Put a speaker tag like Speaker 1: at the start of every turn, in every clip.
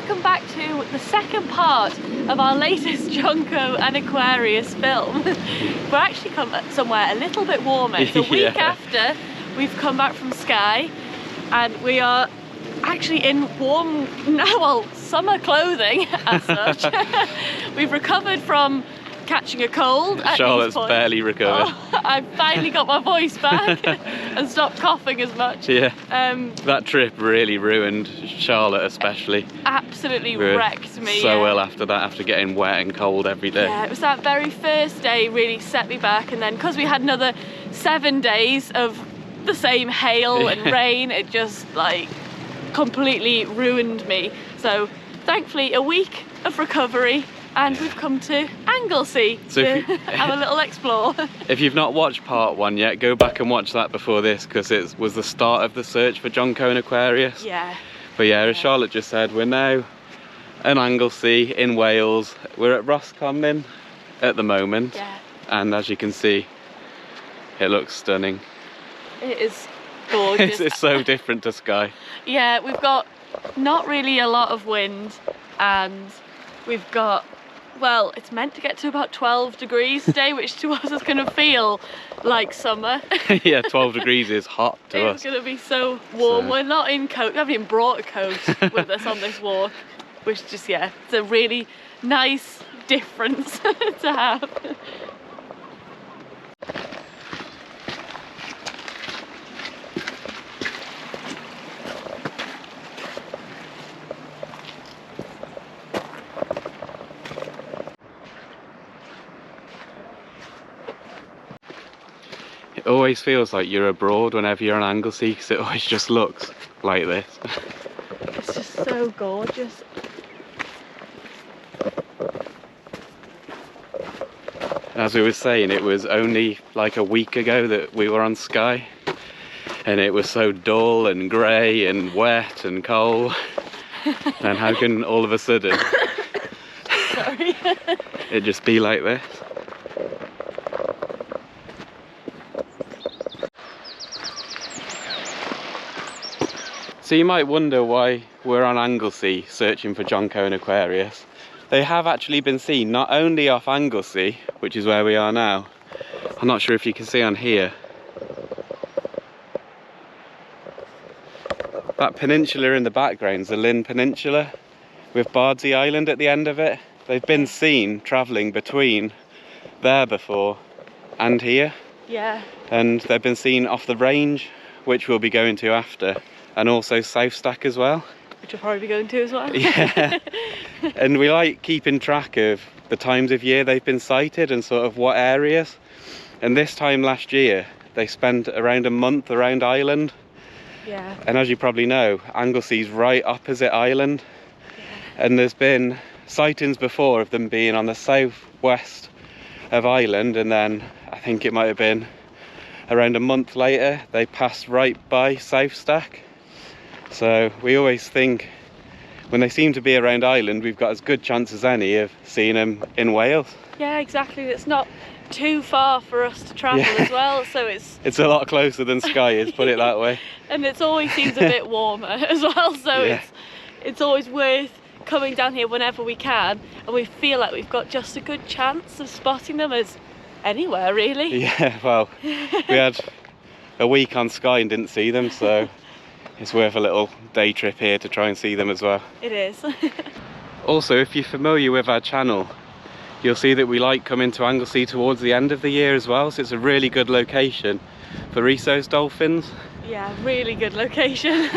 Speaker 1: welcome back to the second part of our latest John Coe Aquarius film. We're actually come somewhere a little bit warmer. It's a week after we've come back from Skye, and we are actually in warm, well, summer clothing as such. We've recovered from catching a cold.
Speaker 2: Charlotte's barely recovered.
Speaker 1: Oh, I finally got my voice back and stopped coughing as much.
Speaker 2: Yeah. That trip really ruined Charlotte, especially.
Speaker 1: Absolutely wrecked me.
Speaker 2: So ill after that, after getting wet and cold every day.
Speaker 1: Yeah, it was that very first day really set me back, and then because we had another 7 days of the same hail and rain, it just like completely ruined me. So thankfully a week of recovery, and we've come to Anglesey to have a little explore.
Speaker 2: If you've not watched part 1 yet, go back and watch that before this, because it was the start of the search for John Coe Aquarius.
Speaker 1: Yeah.
Speaker 2: But yeah, as Charlotte just said, we're now in Anglesey in Wales. We're at Roscommon at the moment.
Speaker 1: Yeah.
Speaker 2: And as you can see, it looks stunning.
Speaker 1: It is gorgeous.
Speaker 2: It's so different to Skye.
Speaker 1: Yeah, we've got not really a lot of wind, and we've got, well, it's meant to get to about 12 degrees today, which to us is going to feel like summer.
Speaker 2: Yeah, 12 degrees is hot to us.
Speaker 1: It's going to be so warm. We're not in coat. We haven't even brought a coat with us on this walk, which just, yeah, it's a really nice difference to have.
Speaker 2: It always feels like you're abroad whenever you're in Anglesey, because it always just looks like this.
Speaker 1: It's just so gorgeous.
Speaker 2: As we were saying, it was only like a week ago that we were on Skye, and it was so dull and grey and wet and cold. And how can all of a sudden
Speaker 1: Sorry.
Speaker 2: it just be like this? So you might wonder why we're on Anglesey searching for John Coe Aquarius. They have actually been seen not only off Anglesey, which is where we are now. I'm not sure if you can see on here. That peninsula in the background is the Lynn Peninsula with Bardsey Island at the end of it. They've been seen travelling between there before and here.
Speaker 1: Yeah.
Speaker 2: And they've been seen off the range, which we'll be going to after. And also South Stack as well.
Speaker 1: Which we'll probably be going to as well.
Speaker 2: Yeah. And we like keeping track of the times of year they've been sighted and sort of what areas. And this time last year, they spent around a month around Ireland.
Speaker 1: Yeah.
Speaker 2: And as you probably know, Anglesey's right opposite Ireland. Yeah. And there's been sightings before of them being on the southwest of Ireland, and then I think it might have been around a month later, they passed right by South Stack. So we always think when they seem to be around Ireland, we've got as good chance as any of seeing them in Wales.
Speaker 1: Yeah, exactly. It's not too far for us to travel as well, so it's
Speaker 2: a lot closer than Skye is, put it that way.
Speaker 1: And it always seems a bit warmer as well, so it's always worth coming down here whenever we can, and we feel like we've got just a good chance of spotting them as anywhere really.
Speaker 2: Yeah, well, we had a week on Skye and didn't see them, so it's worth a little day trip here to try and see them as well.
Speaker 1: It is.
Speaker 2: Also, if you're familiar with our channel, you'll see that we like coming to Anglesey towards the end of the year as well, so it's a really good location for Rhesus dolphins.
Speaker 1: Yeah, really good location.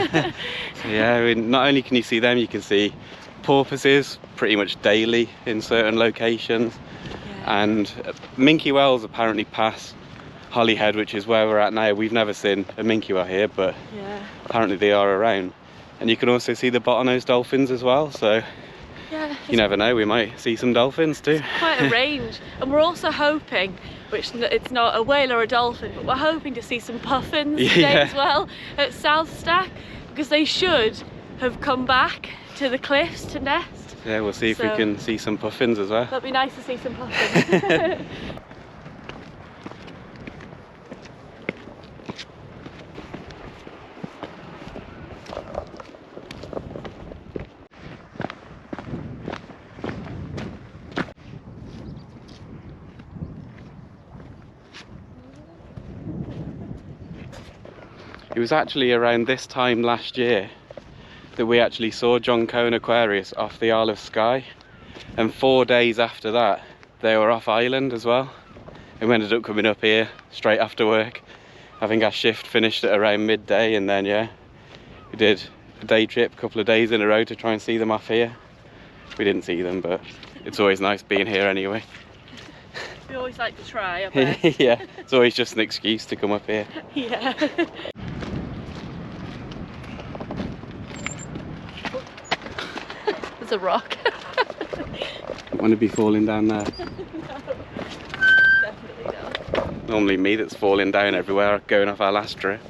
Speaker 2: So yeah, I mean, not only can you see them, you can see porpoises pretty much daily in certain locations. Yeah. And minke whales apparently pass Holyhead, which is where we're at now. We've never seen a minke whale here, but apparently they are around. And you can also see the bottlenose dolphins as well, so you never know, we might see some dolphins too.
Speaker 1: Quite a range. And we're also hoping, which it's not a whale or a dolphin, but we're hoping to see some puffins today as well at South Stack, because they should have come back to the cliffs to nest.
Speaker 2: Yeah, we'll see if we can see some puffins as well.
Speaker 1: That'd be nice to see some puffins.
Speaker 2: It was actually around this time last year that we actually saw John Coe Aquarius off the Isle of Skye, and 4 days after that they were off island as well, and we ended up coming up here straight after work. I think our shift finished at around midday, and then yeah, we did a day trip, a couple of days in a row to try and see them off here. We didn't see them, but it's always nice being here anyway.
Speaker 1: We always like to try, I bet.
Speaker 2: Yeah, it's always just an excuse to come up here.
Speaker 1: Yeah. There's a rock.
Speaker 2: Don't want to be falling down there.
Speaker 1: No, definitely not.
Speaker 2: Normally me that's falling down everywhere going off our last trip.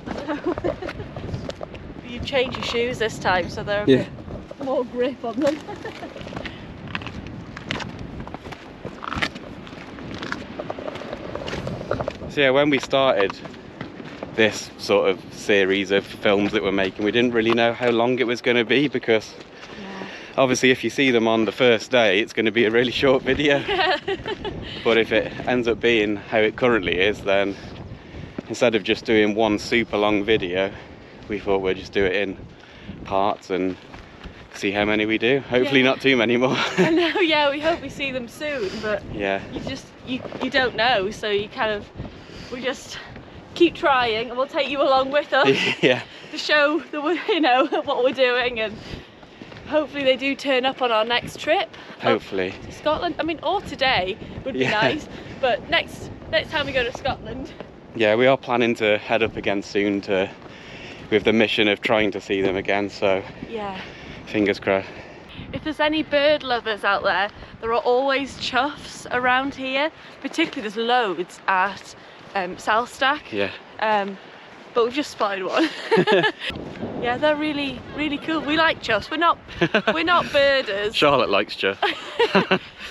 Speaker 1: You changed your shoes this time, so they're a
Speaker 2: Yeah.
Speaker 1: bit more grip on them.
Speaker 2: So yeah, when we started this sort of series of films that we're making, we didn't really know how long it was going to be, because obviously if you see them on the first day it's going to be a really short video. But if it ends up being how it currently is, then instead of just doing one super long video, we thought we'd just do it in parts and see how many we do. Hopefully not too many more.
Speaker 1: I know, yeah, we hope we see them soon, but
Speaker 2: yeah,
Speaker 1: you don't know, so you kind of, we just keep trying, and we'll take you along with us.
Speaker 2: yeah,
Speaker 1: To show that you know what we're doing, and hopefully they do turn up on our next trip.
Speaker 2: hopefully.
Speaker 1: To Scotland, I mean, or today would be nice, but next time we go to Scotland.
Speaker 2: Yeah, we are planning to head up again soon with the mission of trying to see them again, so
Speaker 1: Yeah.
Speaker 2: fingers crossed.
Speaker 1: If there's any bird lovers out there, there are always chuffs around here. Particularly there's loads at South Stack.
Speaker 2: Yeah.
Speaker 1: But we've just spotted one. Yeah, they're really, really cool. We like chuffs. We're not birders.
Speaker 2: Charlotte likes Jeff.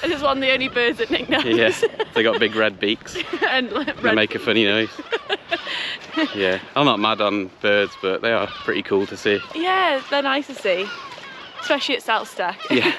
Speaker 1: This is one of the only birds that Nick knows.
Speaker 2: Yeah, they got big red beaks.
Speaker 1: And
Speaker 2: They make a funny noise. Yeah, I'm not mad on birds, but they are pretty cool to see.
Speaker 1: Yeah, they're nice to see, especially at South Stack.
Speaker 2: Yeah.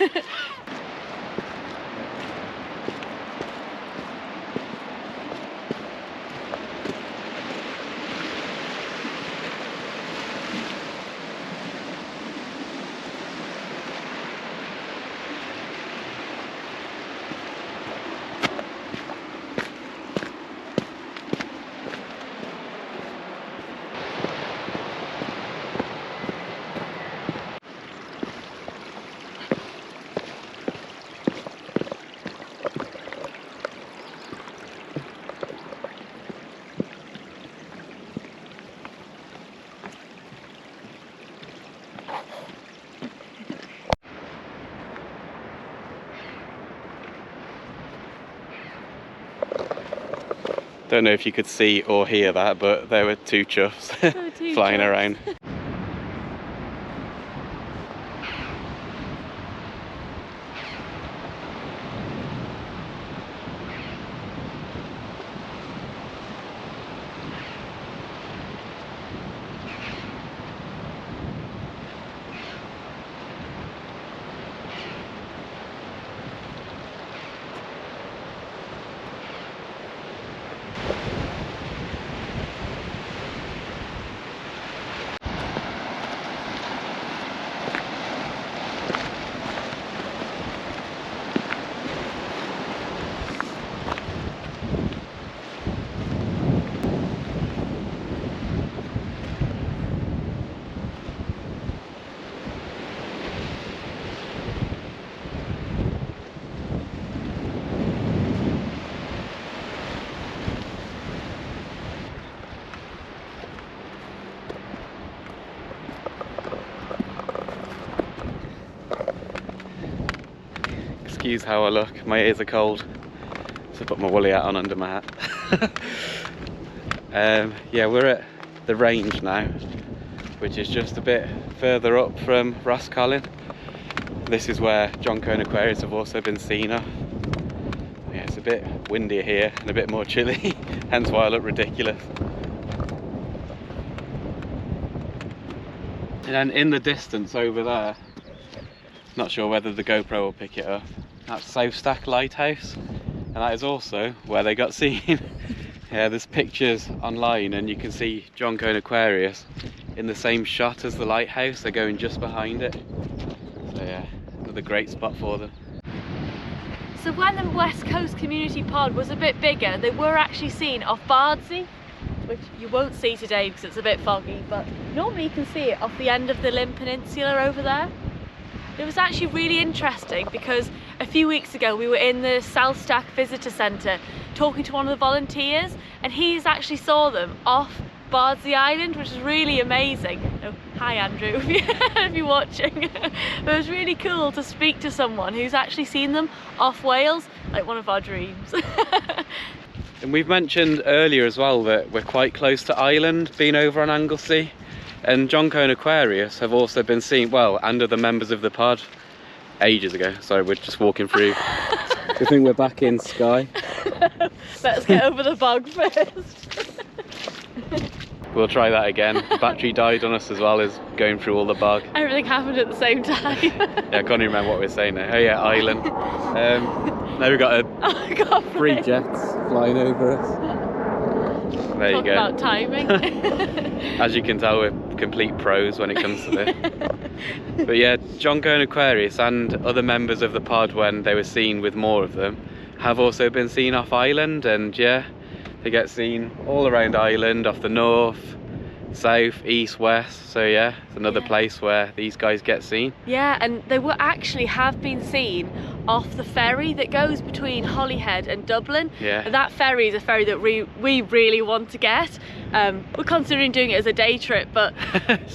Speaker 2: Don't know if you could see or hear that, but there were two chuffs flying around. Excuse how I look, my ears are cold, so I put my woolly hat on under my hat. Yeah, we're at the range now, which is just a bit further up from Roscollon. This is where John Coe Aquarius have also been seen off. Yeah, it's a bit windier here and a bit more chilly, hence why I look ridiculous. And then in the distance over there, not sure whether the GoPro will pick it up, that's South Stack Lighthouse, and that is also where they got seen Yeah, there's pictures online and you can see John Coe Aquarius in the same shot as the lighthouse. They're going just behind it. So yeah, another great spot for them.
Speaker 1: So when the West Coast Community Pod was a bit bigger, they were actually seen off Bardsey, which you won't see today because it's a bit foggy, but normally you can see it off the end of the Llyn Peninsula over there. It was actually really interesting because a few weeks ago we were in the South Stack Visitor Centre talking to one of the volunteers, and he's actually saw them off Bardsey Island, which is really amazing. Oh, hi Andrew, if you're watching. But it was really cool to speak to someone who's actually seen them off Wales, like one of our dreams.
Speaker 2: And we've mentioned earlier as well that we're quite close to Ireland, being over on Anglesey. And John Coe Aquarius have also been seen, well, and other members of the pod, ages ago. Sorry, we're just walking through. I think we're back in Skye.
Speaker 1: Let's get over the bog first.
Speaker 2: We'll try that again. The battery died on us as well as going through all the bog.
Speaker 1: Everything happened at the same time.
Speaker 2: Yeah, I can't even remember what we were saying now. Oh yeah, Ireland. Now we've got three jets flying over us. There you go.
Speaker 1: About timing.
Speaker 2: As you can tell, we're complete pros when it comes to this. But yeah, John Coe Aquarius and other members of the pod, when they were seen with more of them, have also been seen off Ireland, and yeah, they get seen all around Ireland, off the north, south, east, west. So yeah, it's another place where these guys get seen. Yeah,
Speaker 1: and they will actually have been seen off the ferry that goes between Holyhead and Dublin.
Speaker 2: Yeah.
Speaker 1: And that ferry is a ferry that we really want to get. We're considering doing it as a day trip, but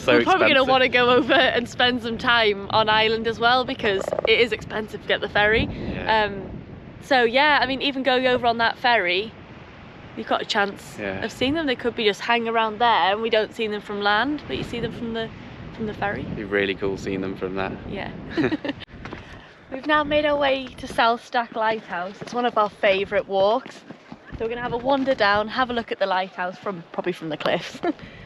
Speaker 1: we're probably going to want to go over and spend some time on Ireland as well, because it is expensive to get the ferry.
Speaker 2: Yeah.
Speaker 1: So yeah, I mean, even going over on that ferry, you've got a chance of seeing them. They could be just hanging around there and we don't see them from land, but you see them from the ferry.
Speaker 2: It'd be really cool seeing them from that.
Speaker 1: Yeah. We've now made our way to South Stack Lighthouse. It's one of our favourite walks. So we're going to have a wander down, have a look at the lighthouse, probably from the cliffs.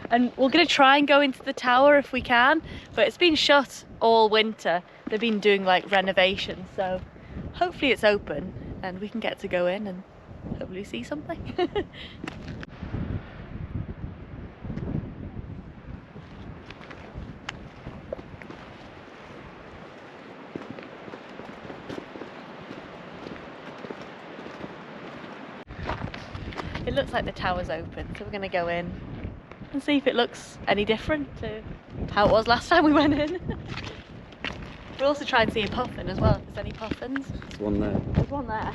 Speaker 1: And we're going to try and go into the tower if we can, but it's been shut all winter. They've been doing like renovations, so hopefully it's open and we can get to go in and hopefully see something. It looks like the tower's open, so we're going to go in and see if it looks any different to how it was last time we went in. We'll also try and see a puffin as well, if there's any puffins.
Speaker 2: There's one there.
Speaker 1: There's one there.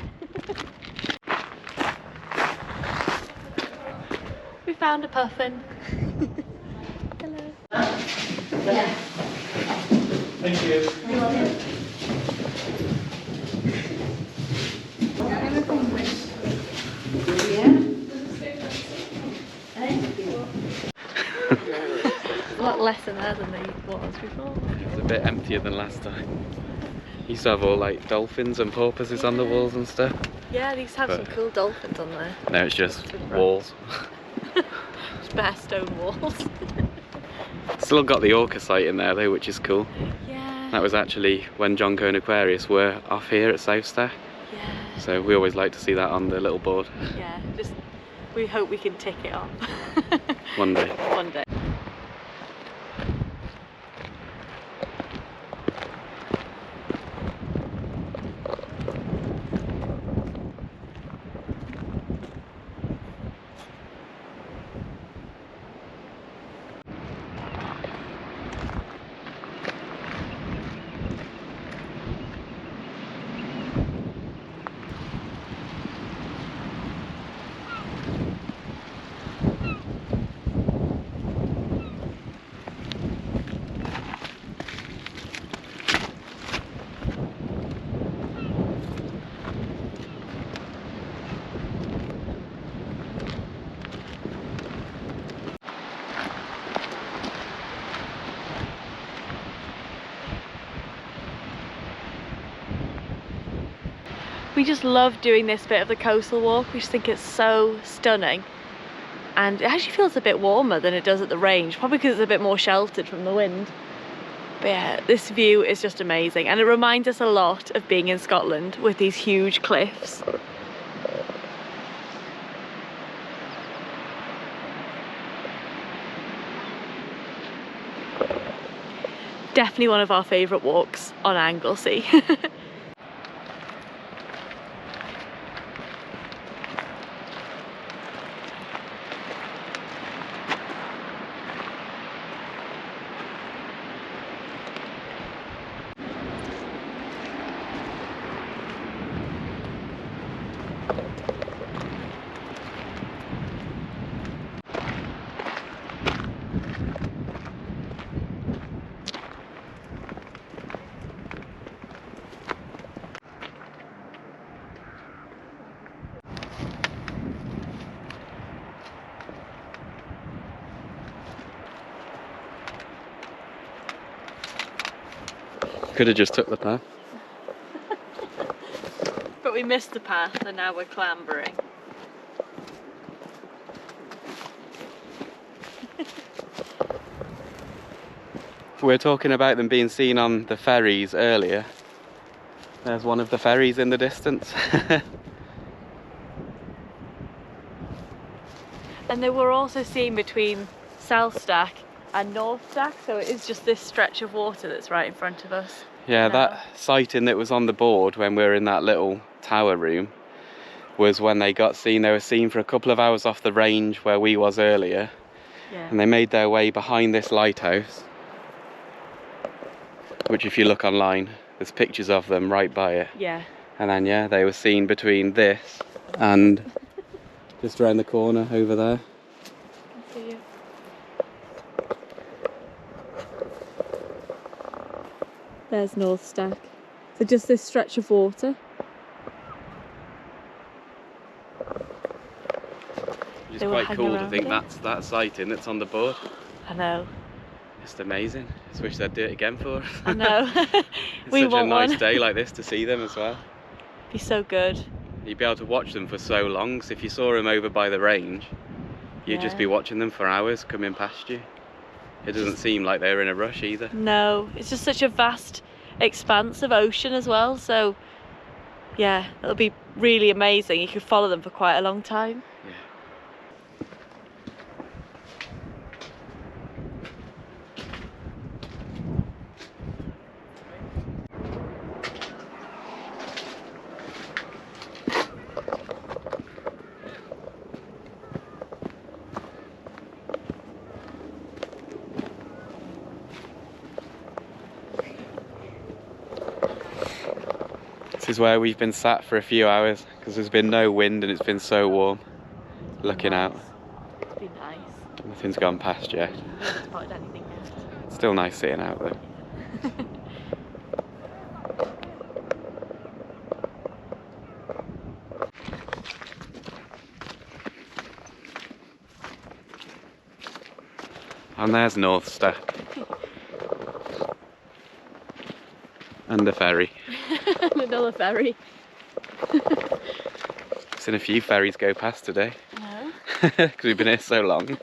Speaker 1: We found a puffin. Hello.
Speaker 3: Yeah.
Speaker 2: Thank you.
Speaker 3: You're welcome.
Speaker 1: A lot less in there than there was before.
Speaker 2: It's a bit emptier than last time. Used to have all like dolphins and porpoises on the walls and stuff.
Speaker 1: Yeah, these have some cool dolphins on there.
Speaker 2: No, it's just walls.
Speaker 1: It's bare stone walls.
Speaker 2: Still got the orca site in there though, which is cool.
Speaker 1: Yeah.
Speaker 2: That was actually when John Coe Aquarius were off here at South Stack.
Speaker 1: Yeah.
Speaker 2: So we always like to see that on the little board.
Speaker 1: Yeah, just we hope we can tick it off.
Speaker 2: One day.
Speaker 1: One day. We just love doing this bit of the coastal walk. We just think it's so stunning. And it actually feels a bit warmer than it does at the range, probably because it's a bit more sheltered from the wind. But yeah, this view is just amazing. And it reminds us a lot of being in Scotland with these huge cliffs. Definitely one of our favourite walks on Anglesey.
Speaker 2: Could have just took the path.
Speaker 1: But we missed the path and now we're clambering.
Speaker 2: We were talking about them being seen on the ferries earlier. There's one of the ferries in the distance.
Speaker 1: And they were also seen between South Stack and North Stack, so it is just this stretch of water that's right in front of us.
Speaker 2: Yeah, that sighting that was on the board when we were in that little tower room was when they got seen. They were seen for a couple of hours off the range where we was earlier.
Speaker 1: Yeah.
Speaker 2: And they made their way behind this lighthouse, which if you look online, there's pictures of them right by it.
Speaker 1: Yeah.
Speaker 2: And then, yeah, they were seen between this and just around the corner over there.
Speaker 1: There's North Stack. So just this stretch of water.
Speaker 2: Which is quite cool to think that's that sighting that's on the board.
Speaker 1: I know.
Speaker 2: Just amazing. Just wish they'd do it again for us.
Speaker 1: I know.
Speaker 2: It's
Speaker 1: We
Speaker 2: such
Speaker 1: want
Speaker 2: a nice
Speaker 1: one.
Speaker 2: day like this to see them as well.
Speaker 1: Be so good.
Speaker 2: You'd be able to watch them for so long, so if you saw them over by the range, you'd just be watching them for hours coming past you. It doesn't seem like they're in a rush either.
Speaker 1: No, it's just such a vast expanse of ocean as well, so yeah, it'll be really amazing. You could follow them for quite a long time.
Speaker 2: Yeah. This is where we've been sat for a few hours because there's been no wind and it's been so warm. Looking out.
Speaker 1: It's been nice.
Speaker 2: Nothing's gone past yet.
Speaker 1: I haven't spotted anything yet.
Speaker 2: Still nice sitting out though. And there's North Stack. And the ferry.
Speaker 1: Another ferry.
Speaker 2: Seen a few ferries go past today.
Speaker 1: No.
Speaker 2: Because we've been here so long.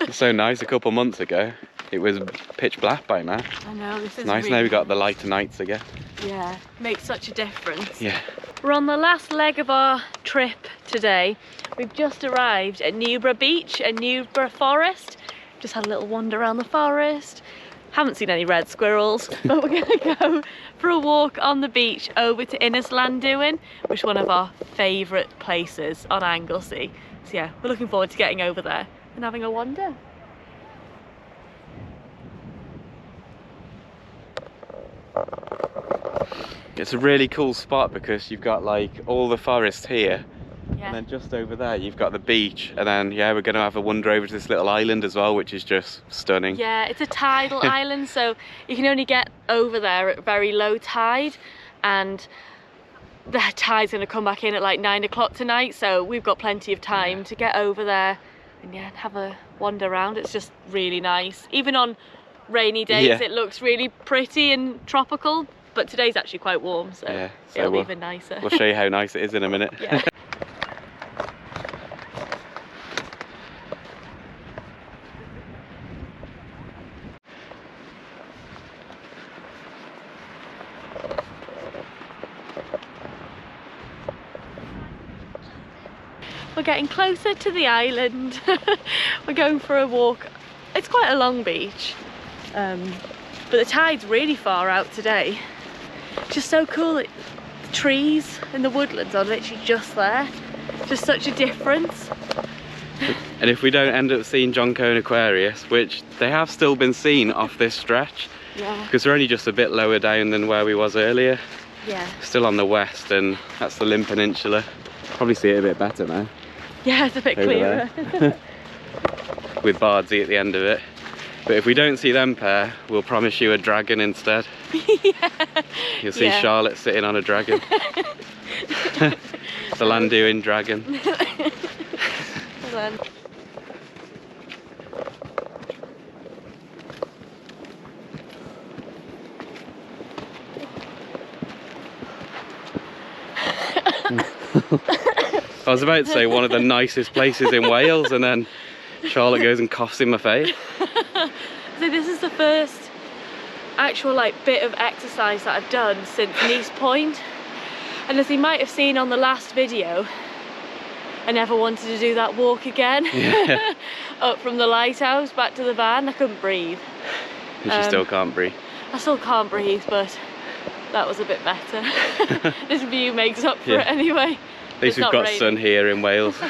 Speaker 2: It's so nice. A couple months ago it was pitch black by now.
Speaker 1: I know, this is
Speaker 2: Nice
Speaker 1: really
Speaker 2: now we've got the lighter nights again.
Speaker 1: Yeah, makes such a difference.
Speaker 2: Yeah.
Speaker 1: We're on the last leg of our trip today. We've just arrived at Nubhra Beach and Nubhra Forest. Just had a little wander around the forest. Haven't seen any red squirrels, but we're gonna go for a walk on the beach over to Innis Llanddwyn, which is one of our favourite places on Anglesey. So yeah, we're looking forward to getting over there and having a wander.
Speaker 2: It's a really cool spot because you've got like all the forest here.
Speaker 1: Yeah.
Speaker 2: And then just over there you've got the beach, and then yeah, we're going to have a wander over to this little island as well, which is just stunning.
Speaker 1: Yeah, it's a tidal island, so you can only get over there at very low tide, and the tide's going to come back in at like 9 o'clock tonight, so we've got plenty of time to get over there and yeah, have a wander around. It's just really nice. Even on rainy days it looks really pretty and tropical, but today's actually quite warm, so,
Speaker 2: yeah, so
Speaker 1: it'll be even nicer.
Speaker 2: We'll show you how nice it is in a minute.
Speaker 1: Yeah. We're getting closer to the island. We're going for a walk. It's quite a long beach, but but the tide's really far out today. Just so cool. The trees and the woodlands are literally just there. Just such a difference.
Speaker 2: And if we don't end up seeing John Coe Aquarius, which they have still been seen off this stretch, because we're only just a bit lower down than where we was earlier.
Speaker 1: Yeah.
Speaker 2: Still on the west, and that's the Limb Peninsula. Probably see it a bit better now.
Speaker 1: Yeah, it's a bit clearer.
Speaker 2: With Bardsey at the end of it. But if we don't see them pair, we'll promise you a dragon instead.
Speaker 1: Yeah.
Speaker 2: You'll see Charlotte sitting on a dragon. The land-doing dragon. I was about to say one of the nicest places in Wales, and then Charlotte goes and coughs in my face.
Speaker 1: So this is the first actual like bit of exercise that I've done since Nice Point, and as you might have seen on the last video, I never wanted to do that walk again. Yeah. Up from the lighthouse back to the van. I couldn't breathe.
Speaker 2: And she still can't breathe.
Speaker 1: I still can't breathe, but that was a bit better. This view makes up for it anyway.
Speaker 2: At least we've got sun here in Wales.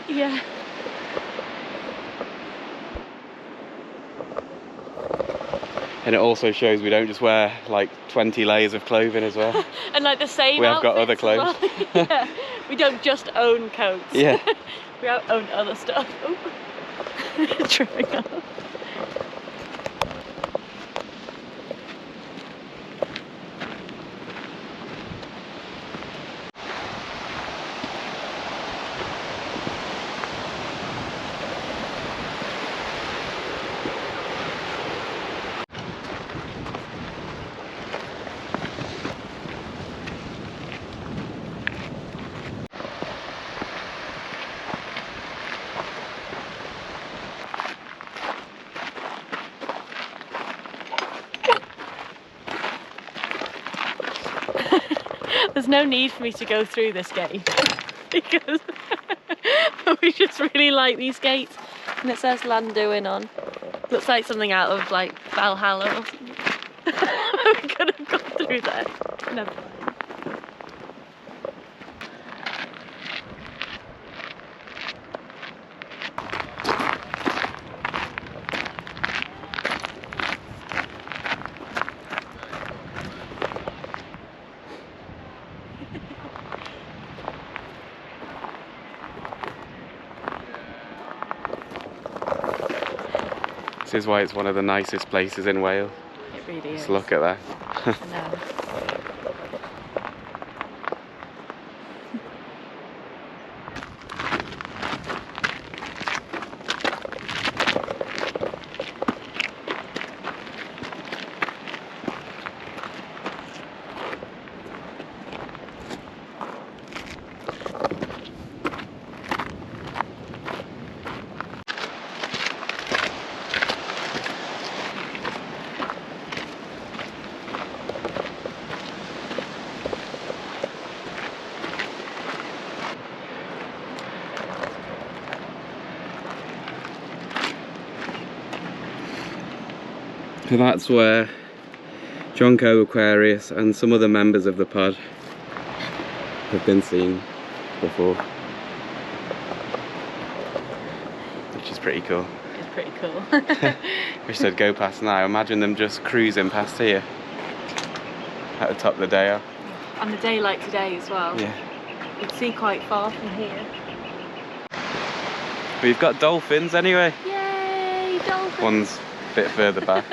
Speaker 1: Yeah.
Speaker 2: And it also shows we don't just wear like 20 layers of clothing as well.
Speaker 1: And like the same
Speaker 2: we have got other clothes.
Speaker 1: Well. Yeah. We don't just own coats.
Speaker 2: Yeah.
Speaker 1: We own other stuff. Tripping up. There's no need for me to go through this gate because we just really like these gates, and it says land doing on. Looks like something out of like Valhalla or something. We could have gone through there. Never mind.
Speaker 2: This is why it's one of the nicest places in Wales.
Speaker 1: It really is.
Speaker 2: Just look at that.
Speaker 1: I know.
Speaker 2: So that's where John Coe Aquarius and some other members of the pod have been seen before, which is pretty cool.
Speaker 1: It's pretty cool.
Speaker 2: Wish they'd go past now. Imagine them just cruising past here at the top of the day.
Speaker 1: On a day like today as well.
Speaker 2: Yeah.
Speaker 1: You can see quite far from here.
Speaker 2: We've got dolphins anyway.
Speaker 1: Yay, dolphins!
Speaker 2: One's a bit further back.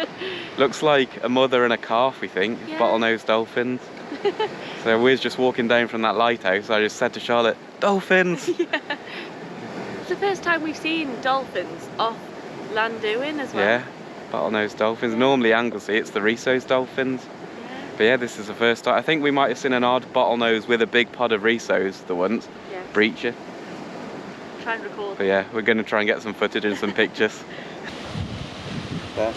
Speaker 2: Looks like a mother and a calf, we think.
Speaker 1: Yeah.
Speaker 2: Bottlenose dolphins. So we're just walking down from that lighthouse. I just said to Charlotte, dolphins!
Speaker 1: Yeah. It's the first time we've seen dolphins off land doing as well.
Speaker 2: Yeah, bottlenose dolphins. Normally Anglesey, it's the Risso's dolphins.
Speaker 1: Yeah.
Speaker 2: But yeah, this is the first time. I think we might have seen an odd bottlenose with a big pod of Risso's the once.
Speaker 1: Yeah.
Speaker 2: Breacher.
Speaker 1: Try and record.
Speaker 2: But yeah, we're going to try and get some footage and some pictures. There.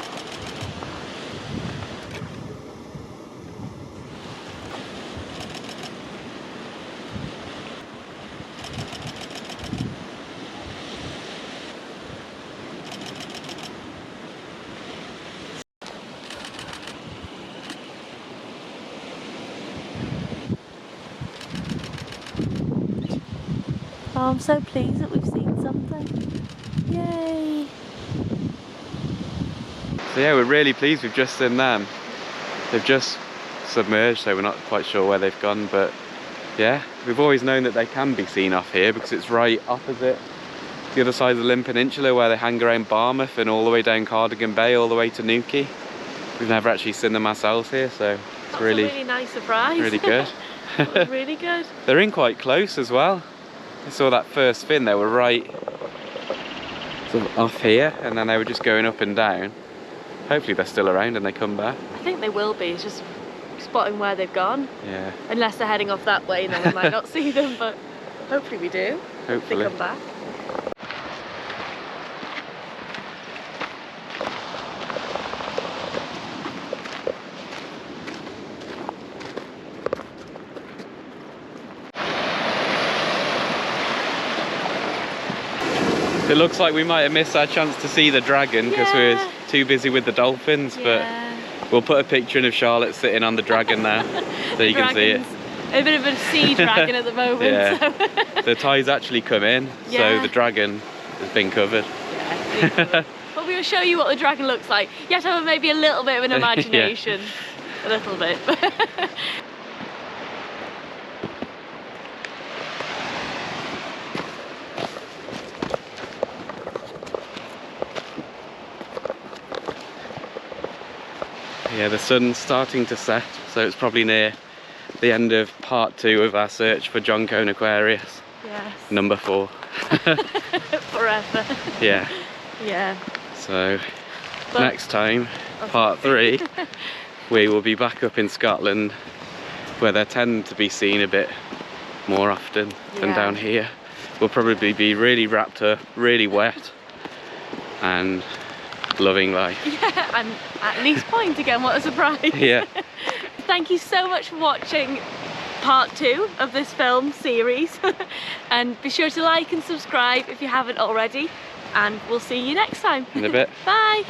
Speaker 1: Oh, I'm so pleased that we've seen something. Yay!
Speaker 2: So yeah, we're really pleased we've just seen them. They've just submerged, so we're not quite sure where they've gone, but yeah, we've always known that they can be seen off here because it's right opposite the other side of the Llyn Peninsula where they hang around Barmouth and all the way down Cardigan Bay, all the way to Newquay. We've never actually seen them ourselves here, so it's really,
Speaker 1: a really nice surprise.
Speaker 2: really good.
Speaker 1: That was really good.
Speaker 2: They're in quite close as well. I saw that first fin, they were right sort of off here, and then they were just going up and down. Hopefully they're still around and they come back.
Speaker 1: I think they will be, it's just spotting where they've gone.
Speaker 2: Yeah.
Speaker 1: Unless they're heading off that way, then we might not see them, but hopefully we do.
Speaker 2: Hopefully.
Speaker 1: They come back.
Speaker 2: It looks like we might have missed our chance to see the dragon because we were too busy with the dolphins, but we'll put a picture in of Charlotte sitting on the dragon now so you can see it.
Speaker 1: A bit of a sea dragon at the moment.
Speaker 2: Yeah.
Speaker 1: So.
Speaker 2: The tide's actually come in, so the dragon has been covered.
Speaker 1: Yeah, but we will show you what the dragon looks like. You have to have maybe a little bit of an imagination. A little bit.
Speaker 2: Yeah, the sun's starting to set, so it's probably near the end of part 2 of our search for John Coe Aquarius.
Speaker 1: Yes.
Speaker 2: Number 4.
Speaker 1: Forever.
Speaker 2: Yeah.
Speaker 1: Yeah.
Speaker 2: So next time, part 3, we will be back up in Scotland where they tend to be seen a bit more often than down here. We'll probably be really wrapped up, really wet, and loving life.
Speaker 1: Yeah, and at least point again, what a surprise.
Speaker 2: Yeah.
Speaker 1: Thank you so much for watching part 2 of this film series. And be sure to like and subscribe if you haven't already. And we'll see you next time.
Speaker 2: In a bit.
Speaker 1: Bye.